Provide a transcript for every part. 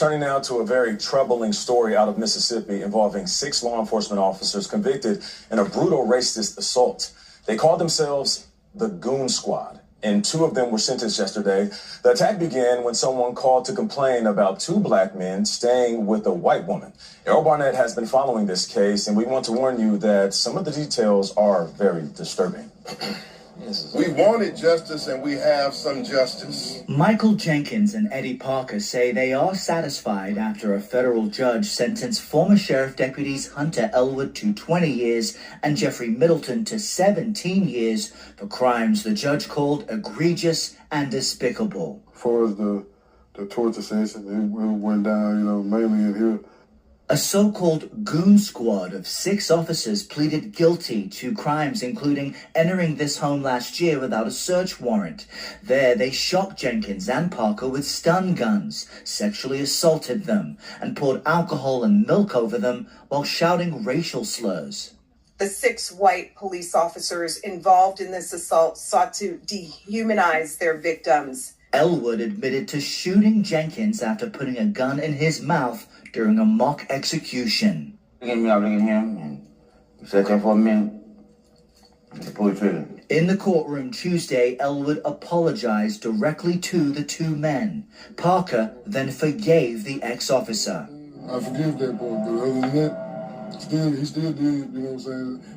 Turning now to a very troubling story out of Mississippi involving 6 law enforcement officers convicted in a brutal racist assault. They called themselves the Goon Squad, and 2 of them were sentenced yesterday. The attack began when someone called to complain about 2 black men staying with a white woman. Errol Barnett has been following this case, and we want to warn you that some of the details are very disturbing. We wanted justice, and we have some justice. Michael Jenkins and Eddie Parker say they are satisfied after a federal judge sentenced former sheriff deputies Hunter Elwood to 20 years and Jeffrey Middleton to 17 years for crimes the judge called egregious and despicable. As far as the torture session, it went down, mainly in here. A so-called Goon Squad of 6 officers pleaded guilty to crimes including entering this home last year without a search warrant. There, they shot Jenkins and Parker with stun guns, sexually assaulted them, and poured alcohol and milk over them while shouting racial slurs. The 6 white police officers involved in this assault sought to dehumanize their victims. Elwood admitted to shooting Jenkins after putting a gun in his mouth during a mock execution. I looked at him and sat there for a minute and pulled the trigger. In the courtroom Tuesday, Elwood apologized directly to the 2 men. Parker then forgave the ex-officer. I forgive that boy, but other than that, he still did,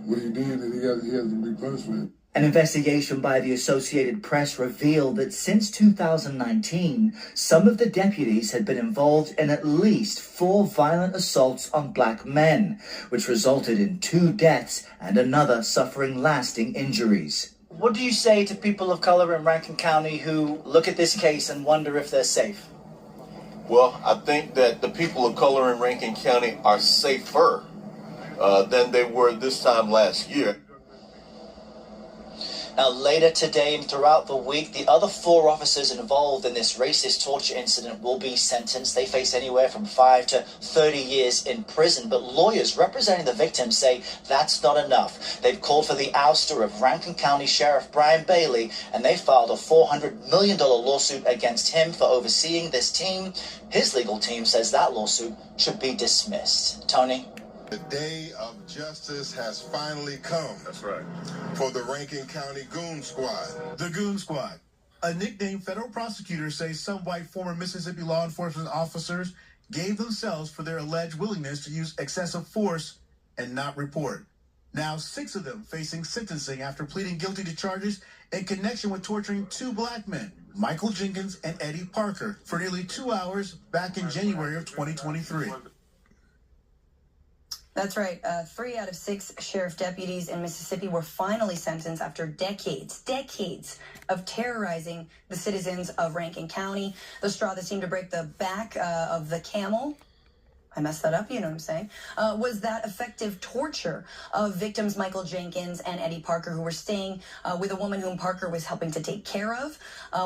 what he did, and he has to be punished for it. An investigation by the Associated Press revealed that since 2019, some of the deputies had been involved in at least 4 violent assaults on black men, which resulted in 2 deaths and another suffering lasting injuries. What do you say to people of color in Rankin County who look at this case and wonder if they're safe? Well, I think that the people of color in Rankin County are safer than they were this time last year. Now, later today and throughout the week, the other 4 officers involved in this racist torture incident will be sentenced. They face anywhere from 5 to 30 years in prison. But lawyers representing the victims say that's not enough. They've called for the ouster of Rankin County Sheriff Brian Bailey, and they filed a $400 million lawsuit against him for overseeing this team. His legal team says that lawsuit should be dismissed. Tony? The day of justice has finally come. That's right. For the Rankin County Goon Squad. The Goon Squad, a nickname federal prosecutors say some white former Mississippi law enforcement officers gave themselves for their alleged willingness to use excessive force and not report. Now 6 of them facing sentencing after pleading guilty to charges in connection with torturing 2 black men, Michael Jenkins and Eddie Parker, for nearly 2 hours back in January of 2023. That's right. 3 out of 6 sheriff deputies in Mississippi were finally sentenced after decades of terrorizing the citizens of Rankin County. The straw that seemed to break the back of the camel, I messed that up, you know what I'm saying, was that effective torture of victims Michael Jenkins and Eddie Parker, who were staying with a woman whom Parker was helping to take care of,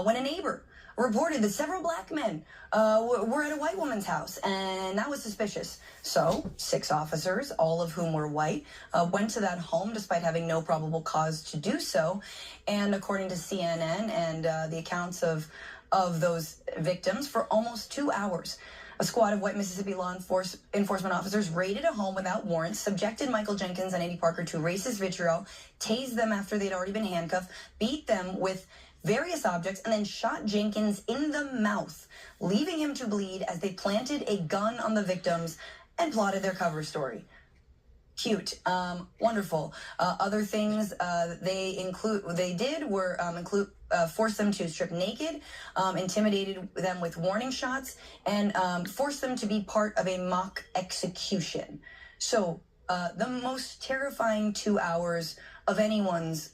when a neighbor reported that several black men were at a white woman's house, and that was suspicious. So 6 officers, all of whom were white, went to that home despite having no probable cause to do so. And according to CNN and the accounts of those victims, for almost 2 hours, a squad of white Mississippi law enforcement officers raided a home without warrants, subjected Michael Jenkins and Eddie Parker to racist vitriol, tased them after they'd already been handcuffed, beat them with various objects, and then shot Jenkins in the mouth, leaving him to bleed as they planted a gun on the victims and plotted their cover story. Cute, wonderful. Other things they did were force them to strip naked, intimidated them with warning shots, and force them to be part of a mock execution. So the most terrifying 2 hours of anyone's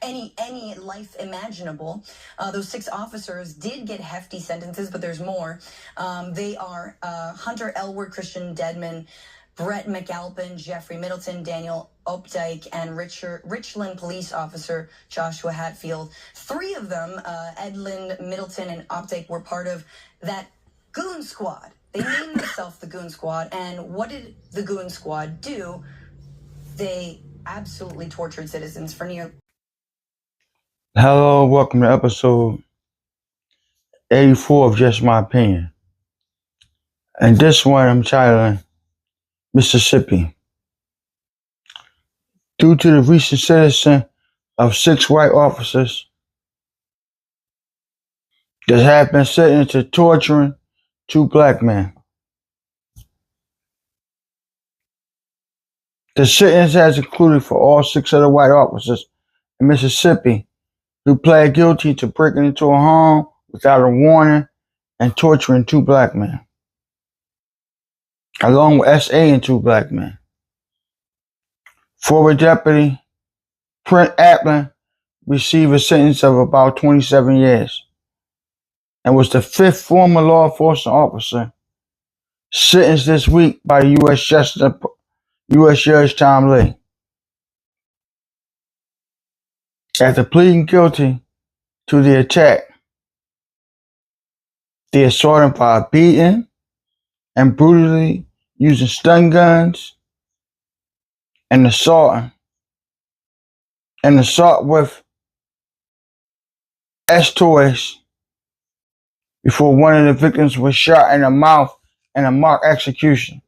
any life imaginable. Those 6 officers did get hefty sentences, but there's more. They are Hunter Elwood, Christian Dedman, Brett McAlpin, Jeffrey Middleton, Daniel Opdyke, and Richland police officer Joshua Hatfield. 3 of them, Edlin, Middleton, and Opdyke, were part of that Goon Squad. They named themselves the Goon Squad, and what did the Goon Squad do? They absolutely tortured citizens for near... Hello, welcome to episode 84 of Just My Opinion. And this one I'm titling Mississippi. Due to the recent sentencing of 6 white officers that have been sentenced to torturing 2 black men. The sentence has included for all 6 other white officers in Mississippi who pled guilty to breaking into a home without a warning and torturing 2 black men, along with S.A. and 2 black men. Former Deputy Brent Aplin received a sentence of about 27 years and was the 5th former law enforcement officer sentenced this week by U.S. Judge Tom Lee. After pleading guilty to the attack, the assault involved beating and brutally using stun guns and assault with S-toys before one of the victims was shot in the mouth in a mock execution.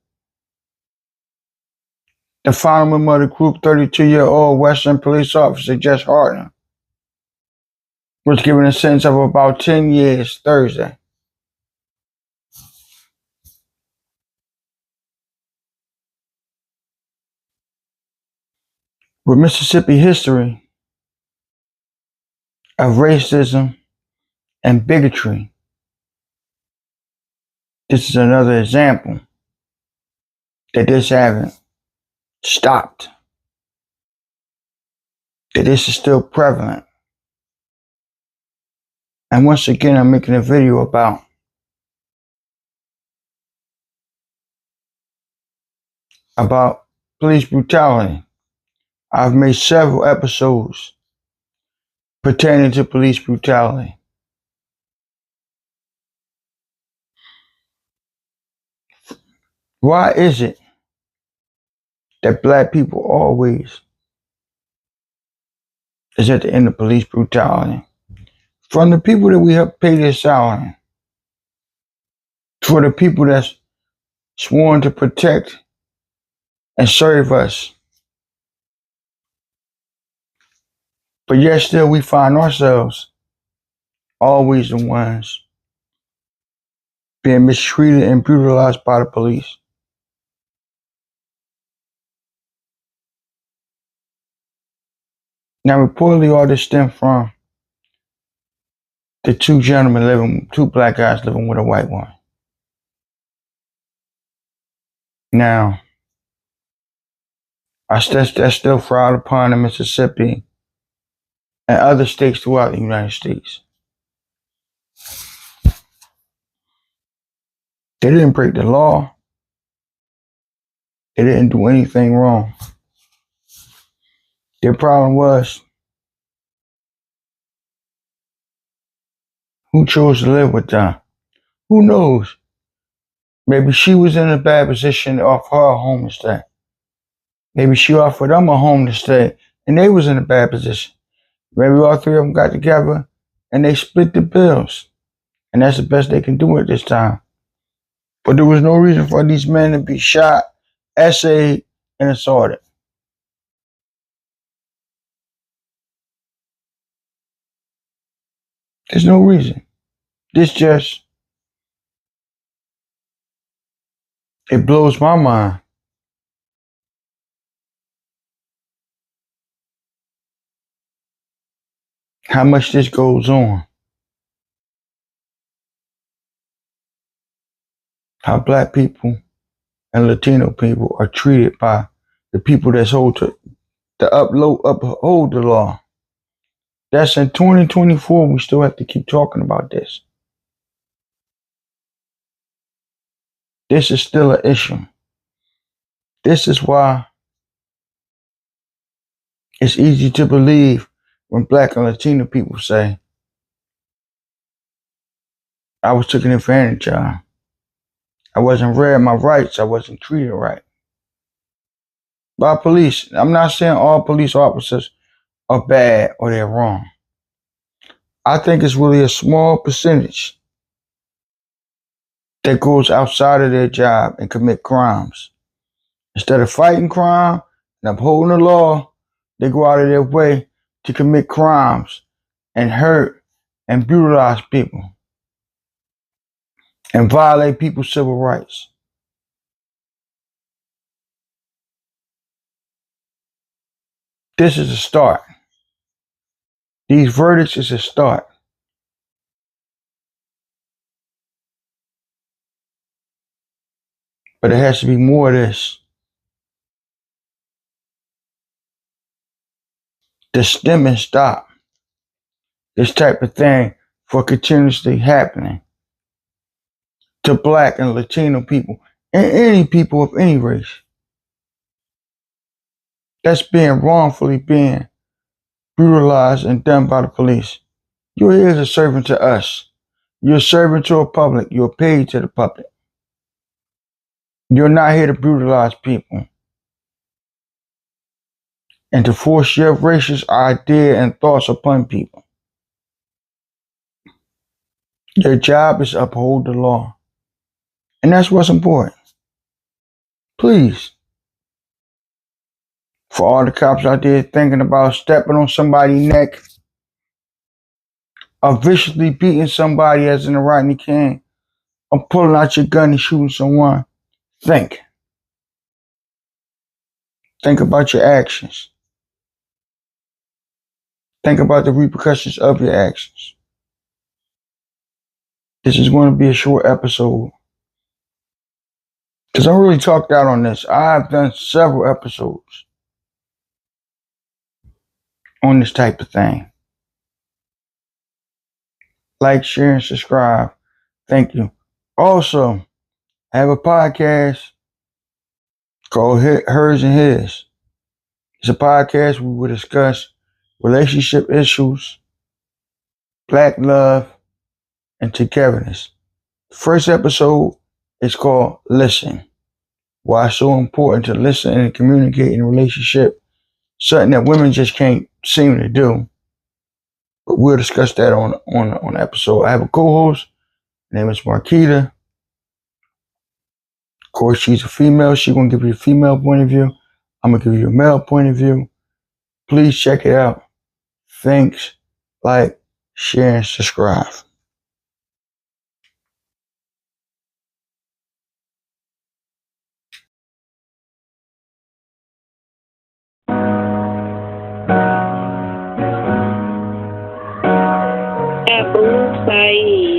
The final member of the group, 32-year-old Western police officer Jess Hartner, was given a sentence of about 10 years Thursday. With Mississippi history of racism and bigotry, this is another example that this haven't stopped, that this is still prevalent. And once again, I'm making a video about police brutality. I've made several episodes pertaining to police brutality. Why is it that black people always is at the end of police brutality? From the people that we help pay their salary, for the people that's sworn to protect and serve us. But yet still we find ourselves always the ones being mistreated and brutalized by the police. Now reportedly all this stemmed from the 2 black guys living with a white woman. Now, that's still frowned upon in Mississippi and other states throughout the United States. They didn't break the law. They didn't do anything wrong. Their problem was who chose to live with them. Who knows? Maybe she was in a bad position to offer her a home to stay. Maybe she offered them a home to stay and they was in a bad position. Maybe all 3 of them got together and they split the bills. And that's the best they can do at this time. But there was no reason for these men to be shot, essayed, and assaulted. There's no reason. It blows my mind. How much this goes on. How black people and Latino people are treated by the people that uphold the law. That's in 2024, we still have to keep talking about this. This is still an issue. This is why it's easy to believe when black and Latino people say, I was taken advantage of. I wasn't read my rights. I wasn't treated right. By police. I'm not saying all police officers are bad or they're wrong. I think it's really a small percentage that goes outside of their job and commit crimes. Instead of fighting crime and upholding the law, they go out of their way to commit crimes and hurt and brutalize people and violate people's civil rights. This is a start. These verdicts is a start. But it has to be more of this. To stem and stop this type of thing for continuously happening to Black and Latino people and any people of any race that's being brutalized and done by the police. You're here as a servant to us. You're a servant to a public. You're paid to the public. You're not here to brutalize people and to force your racist idea and thoughts upon people. Your job is to uphold the law. And that's what's important. Please, for all the cops out there thinking about stepping on somebody's neck or viciously beating somebody as in the right you can, or pulling out your gun and shooting someone, think. Think about your actions. Think about the repercussions of your actions. This is going to be a short episode because I'm really talked out on this. I've done several episodes on this type of thing. Like, share, and subscribe. Thank you. Also, I have a podcast called Hers and His. It's a podcast where we will discuss relationship issues, Black love, and togetherness. The first episode is called Listen. Why it's so important to listen and communicate in a relationship. Something that women just can't seem to do. But we'll discuss that on the episode. I have a co-host. Her name is Marquita. Of course, she's a female. She's going to give you a female point of view. I'm going to give you a male point of view. Please check it out. Thanks. Like, share, and subscribe. Abu Saeed.